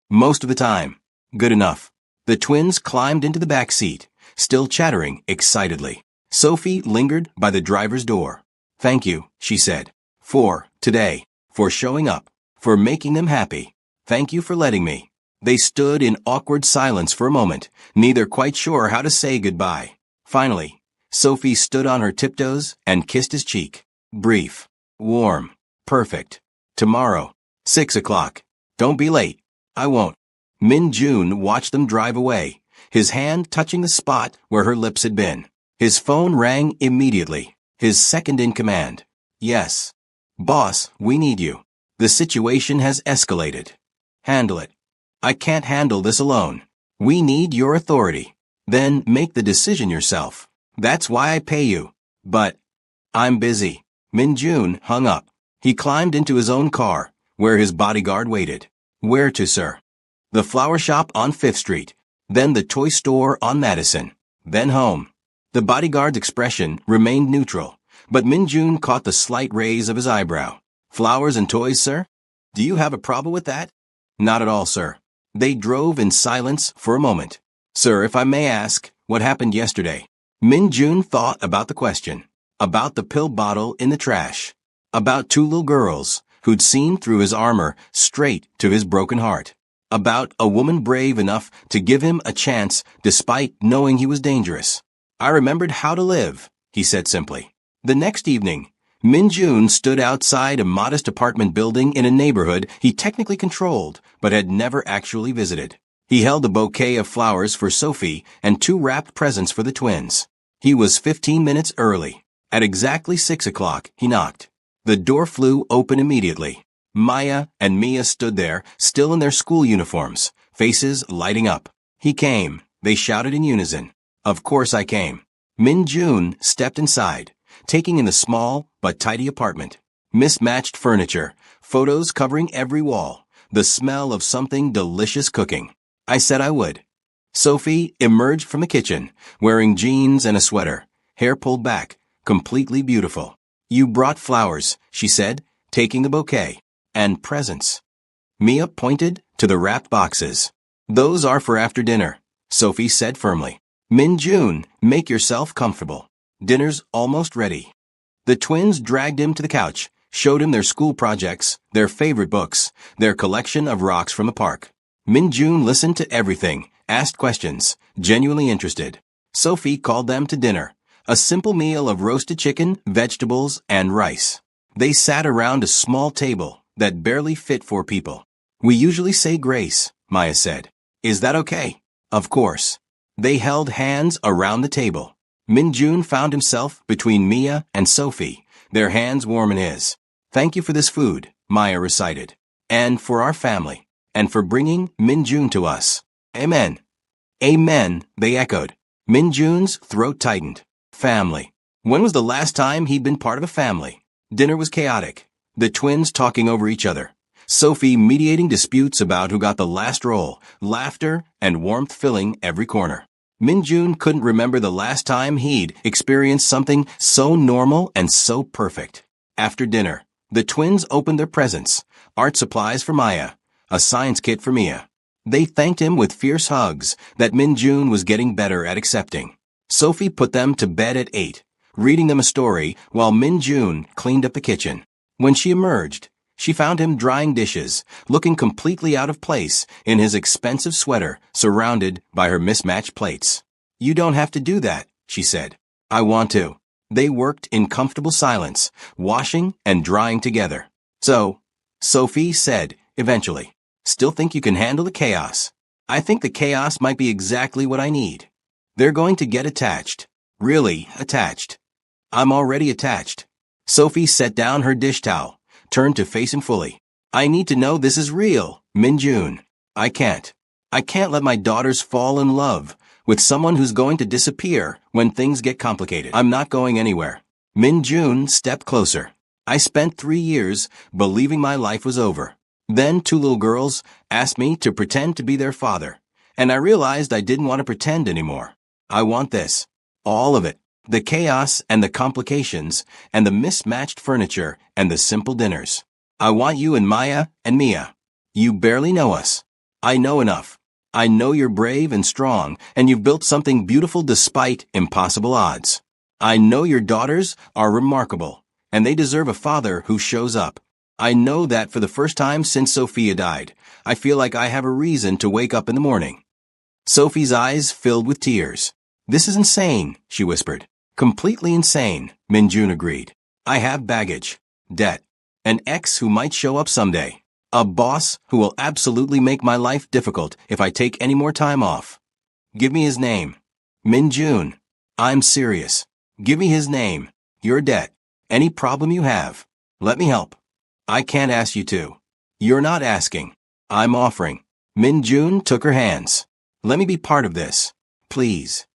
Most of the time. Good enough. The twins climbed into the back seat, still chattering excitedly. Sophie lingered by the driver's door. Thank you, she said. For today. For showing up. For making them happy. Thank you for letting me. They stood in awkward silence for a moment, neither quite sure how to say goodbye. Finally, Sophie stood on her tiptoes and kissed his cheek. Brief. Warm. Perfect. Tomorrow. 6 o'clock. Don't be late. I won't. Minjun watched them drive away, his hand touching the spot where her lips had been. His phone rang immediately, his second in command. Yes. Boss, we need you. The situation has escalated. Handle it. I can't handle this alone. We need your authority. Then make the decision yourself. That's why I pay you. But I'm busy. Minjun hung up. He climbed into his own car, where his bodyguard waited. Where to, sir? The flower shop on 5th Street, then the toy store on Madison, then home. The bodyguard's expression remained neutral, but Minjun caught the slight raise of his eyebrow. Flowers and toys, sir? Do you have a problem with that? Not at all, sir. They drove in silence for a moment. Sir, if I may ask, what happened yesterday? Minjun thought about the question, about the pill bottle in the trash, about 2 little girls who'd seen through his armor straight to his broken heart, about a woman brave enough to give him a chance despite knowing he was dangerous. I remembered how to live, he said simply. The next evening, Minjun stood outside a modest apartment building in a neighborhood he technically controlled but had never actually visited. He held a bouquet of flowers for Sophie and 2 wrapped presents for the twins. He was 15 minutes early. At exactly 6 o'clock, he knocked. The door flew open immediately. Maya and Mia stood there, still in their school uniforms, faces lighting up. He came, they shouted in unison. Of course I came. Minjun stepped inside, taking in the small but tidy apartment. Mismatched furniture, photos covering every wall, the smell of something delicious cooking. I said I would. Sophie emerged from the kitchen, wearing jeans and a sweater, hair pulled back, completely beautiful. You brought flowers, she said, taking the bouquet. And presents. Mia pointed to the wrapped boxes. Those are for after dinner, Sophie said firmly. Minjun, make yourself comfortable. Dinner's almost ready. The twins dragged him to the couch, showed him their school projects, their favorite books, their collection of rocks from the park. Minjun listened to everything, asked questions, genuinely interested. Sophie called them to dinner, a simple meal of roasted chicken, vegetables, and rice. They sat around a small table that barely fit 4 people. We usually say grace, Maya said. Is that okay? Of course. They held hands around the table. Minjun found himself between Mia and Sophie, their hands warm in his. Thank you for this food, Maya recited. And for our family. And for bringing Minjun to us. Amen. Amen, they echoed. Minjun's throat tightened. Family. When was the last time he'd been part of a family? Dinner was chaotic. The twins talking over each other. Sophie mediating disputes about who got the last roll, laughter and warmth filling every corner. Minjun couldn't remember the last time he'd experienced something so normal and so perfect. After dinner, the twins opened their presents, art supplies for Maya, a science kit for Mia. They thanked him with fierce hugs that Min-jun was getting better at accepting. Sophie put them to bed at 8, reading them a story while Min-jun cleaned up the kitchen. When she emerged, she found him drying dishes, looking completely out of place in his expensive sweater surrounded by her mismatched plates. "You don't have to do that," she said. "I want to." They worked in comfortable silence, washing and drying together. "So," Sophie said eventually, "still think you can handle the chaos?" "I think the chaos might be exactly what I need." "They're going to get attached. Really attached." "I'm already attached." Sophie set down her dish towel, turned to face him fully. "I need to know this is real, Min-jun. I can't let my daughters fall in love with someone who's going to disappear when things get complicated. I'm not going anywhere." Min-jun stepped closer. "I spent 3 years believing my life was over. Then 2 little girls asked me to pretend to be their father, and I realized I didn't want to pretend anymore. I want this. All of it. The chaos and the complications and the mismatched furniture and the simple dinners. I want you and Maya and Mia. You barely know us. I know enough. I know you're brave and strong, and you've built something beautiful despite impossible odds. I know your daughters are remarkable, and they deserve a father who shows up. I know that for the first time since Sophia died, I feel like I have a reason to wake up in the morning." Sophie's eyes filled with tears. "This is insane," she whispered. "Completely insane," Min-jun agreed. "I have baggage, debt, an ex who might show up someday, a boss who will absolutely make my life difficult if I take any more time off. Give me his name. Min-jun. I'm serious. Give me his name, your debt, any problem you have. Let me help. I can't ask you to. You're not asking. I'm offering." Min-jun took her hands. "Let me be part of this. Please."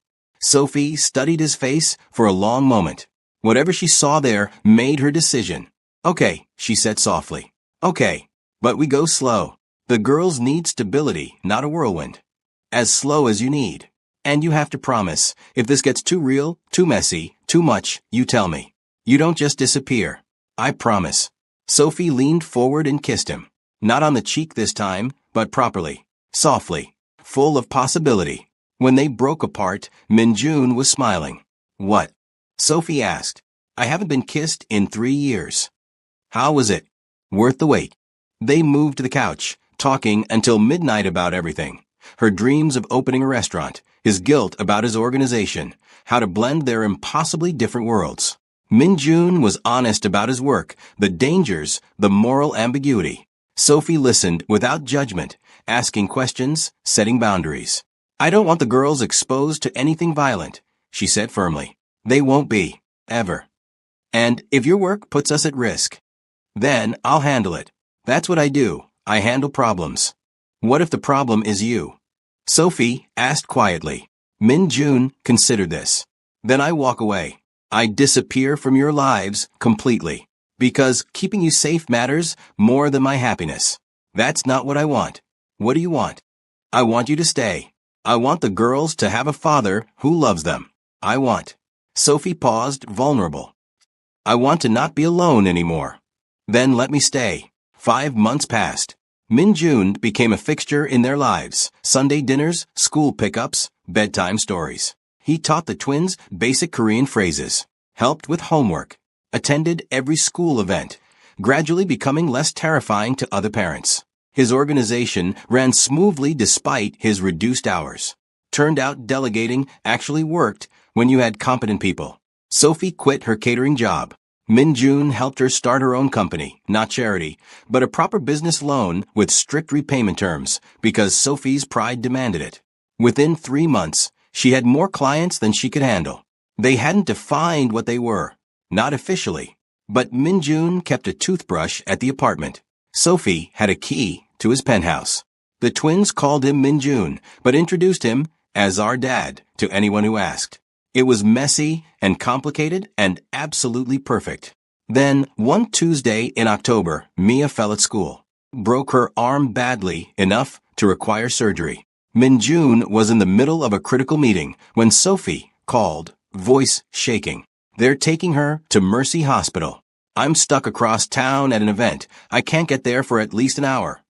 Sophie studied his face for a long moment. Whatever she saw there made her decision. "Okay," she said softly. "Okay, but we go slow. The girls need stability, not a whirlwind. As slow as you need. And you have to promise, if this gets too real, too messy, too much, you tell me. You don't just disappear. I promise." Sophie leaned forward and kissed him. Not on the cheek this time, but properly, softly, full of possibility. When they broke apart, Min-jun was smiling. "What?" Sophie asked. "I haven't been kissed in 3 years. How was it? Worth the wait?" They moved to the couch, talking until midnight about everything. Her dreams of opening a restaurant, his guilt about his organization, how to blend their impossibly different worlds. Min-jun was honest about his work, the dangers, the moral ambiguity. Sophie listened without judgment, asking questions, setting boundaries. "I don't want the girls exposed to anything violent," she said firmly. "They won't be, ever. And if your work puts us at risk, then I'll handle it. That's what I do. I handle problems." "What if the problem is you?" Sophie asked quietly. Min-jun considered this. "Then I walk away. I disappear from your lives completely. Because keeping you safe matters more than my happiness. That's not what I want. What do you want?" "I want you to stay. I want the girls to have a father who loves them. I want." Sophie paused, vulnerable. "I want to not be alone anymore." "Then let me stay." 5 months passed. Min-jun became a fixture in their lives. Sunday dinners, school pickups, bedtime stories. He taught the twins basic Korean phrases, helped with homework, attended every school event, gradually becoming less terrifying to other parents. His organization ran smoothly despite his reduced hours. Turned out delegating actually worked when you had competent people. Sophie quit her catering job. Min-jun helped her start her own company, not charity, but a proper business loan with strict repayment terms because Sophie's pride demanded it. Within 3 months, she had more clients than she could handle. They hadn't defined what they were, not officially, but Min-jun kept a toothbrush at the apartment. Sophie had a key to his penthouse. The twins called him Min-jun, but introduced him as our dad to anyone who asked. It was messy and complicated and absolutely perfect. Then, one Tuesday in October, Mia fell at school. Broke her arm badly enough to require surgery. Min-jun was in the middle of a critical meeting when Sophie called, voice shaking. "They're taking her to Mercy Hospital. I'm stuck across town at an event. I can't get there for at least an hour."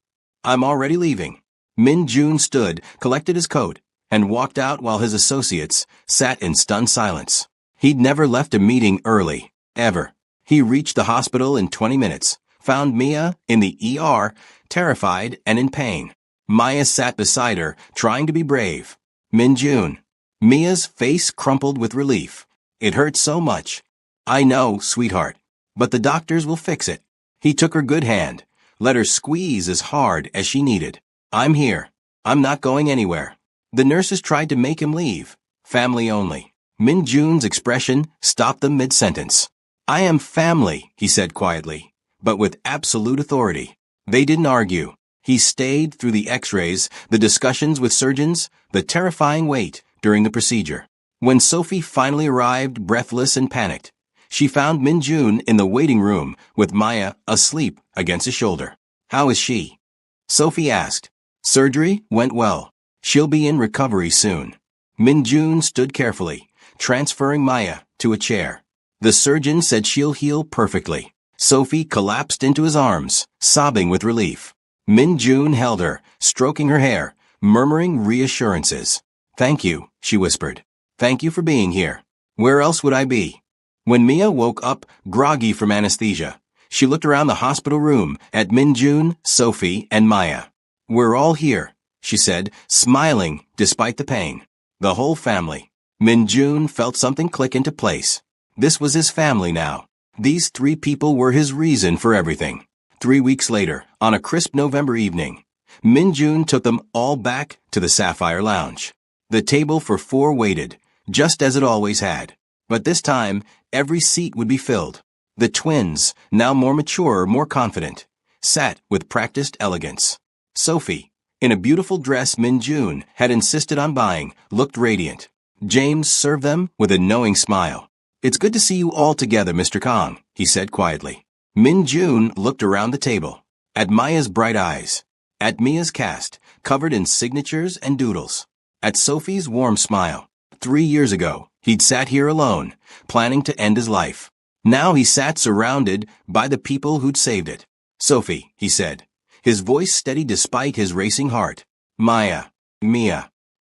I'm already leaving. Min Jun stood, collected his coat, and walked out while his associates sat in stunned silence. He'd never left a meeting early, ever. He reached the hospital in 20 minutes, found Mia in the ER, terrified and in pain. Maya sat beside her, trying to be brave. Min Jun. Mia's face crumpled with relief. It hurt so much. I know, sweetheart. But the doctors will fix it. He took her good hand, let her squeeze as hard as she needed. I'm here. I'm not going anywhere. The nurses tried to make him leave. Family only. Min Jun's expression stopped them mid-sentence. I am family, he said quietly, but with absolute authority. They didn't argue. He stayed through the x-rays, the discussions with surgeons, the terrifying wait during the procedure. When Sophie finally arrived, breathless and panicked, she found Min Jun in the waiting room with Maya asleep against his shoulder. How is she? Sophie asked. Surgery went well. She'll be in recovery soon. Min Jun stood carefully, transferring Maya to a chair. The surgeon said she'll heal perfectly. Sophie collapsed into his arms, sobbing with relief. Min Jun held her, stroking her hair, murmuring reassurances. Thank you, she whispered. Thank you for being here. Where else would I be? When Mia woke up, groggy from anesthesia, she looked around the hospital room at Min Jun, Sophie, and Maya. We're all here, she said, smiling despite the pain. The whole family. Min Jun felt something click into place. This was his family now. These 3 people were his reason for everything. 3 weeks later, on a crisp November evening, Min Jun took them all back to the Sapphire Lounge. The table for 4 waited, just as it always had. But this time, every seat would be filled. The twins, now more mature, more confident, sat with practiced elegance. Sophie, in a beautiful dress Min Jun had insisted on buying, looked radiant. James served them with a knowing smile. It's good to see you all together, Mr. Kong, he said quietly. Min Jun looked around the table, at Maya's bright eyes, at Mia's cast, covered in signatures and doodles, at Sophie's warm smile. 3 years ago, he'd sat here alone, planning to end his life. Now he sat surrounded by the people who'd saved it. Sophie, he said, his voice steady despite his racing heart. Mia,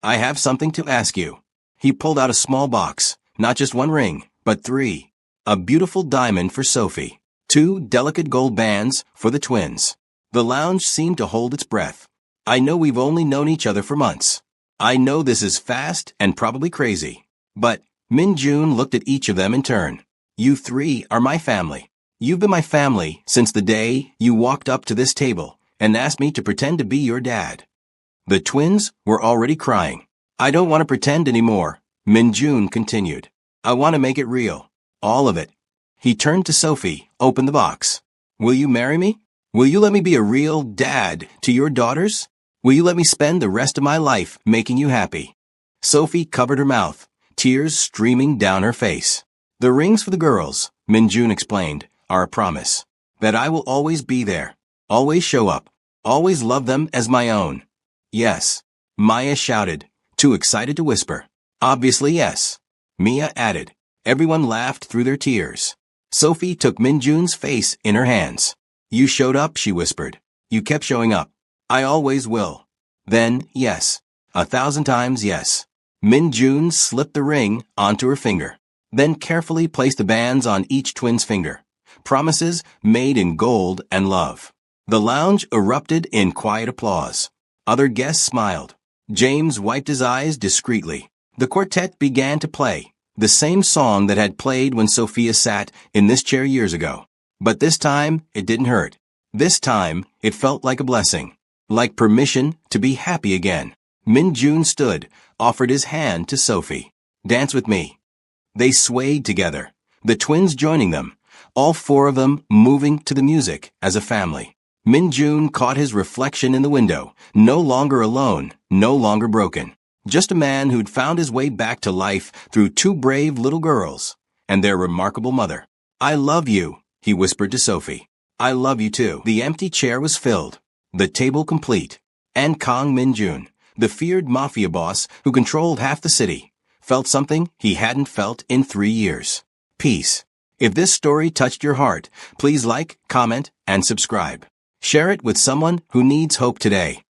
I have something to ask you. He pulled out a small box, not just 1 ring, but 3. A beautiful diamond for Sophie. 2 delicate gold bands for the twins. The lounge seemed to hold its breath. I know we've only known each other for months. I know this is fast and probably crazy. But Min Jun looked at each of them in turn. You 3 are my family. You've been my family since the day you walked up to this table and asked me to pretend to be your dad. The twins were already crying. I don't want to pretend anymore, Min Jun continued. I want to make it real. All of it. He turned to Sophie, opened the box. Will you marry me? Will you let me be a real dad to your daughters? Will you let me spend the rest of my life making you happy? Sophie covered her mouth, tears streaming down her face. The rings for the girls, Min Jun explained, are a promise. That I will always be there. Always show up. Always love them as my own. Yes. Maya shouted, too excited to whisper. Obviously yes. Mia added. Everyone laughed through their tears. Sophie took Min Jun's face in her hands. You showed up, she whispered. You kept showing up. I always will. Then, yes. 1,000 times yes. Min Jun slipped the ring onto her finger, then carefully placed the bands on each twin's finger. Promises made in gold and love. The lounge erupted in quiet applause. Other guests smiled. James wiped his eyes discreetly. The quartet began to play, the same song that had played when Sophia sat in this chair years ago. But this time, it didn't hurt. This time, it felt like a blessing, like permission to be happy again. Min Jun stood, offered his hand to Sophie. Dance with me. They swayed together, the twins joining them, all 4 of them moving to the music as a family. Min Jun caught his reflection in the window, no longer alone, no longer broken. Just a man who'd found his way back to life through 2 brave little girls and their remarkable mother. I love you, he whispered to Sophie. I love you too. The empty chair was filled, the table complete, and Kong Min Jun, the feared Mafia boss who controlled half the city, felt something he hadn't felt in 3 years. Peace. If this story touched your heart, please like, comment, and subscribe. Share it with someone who needs hope today.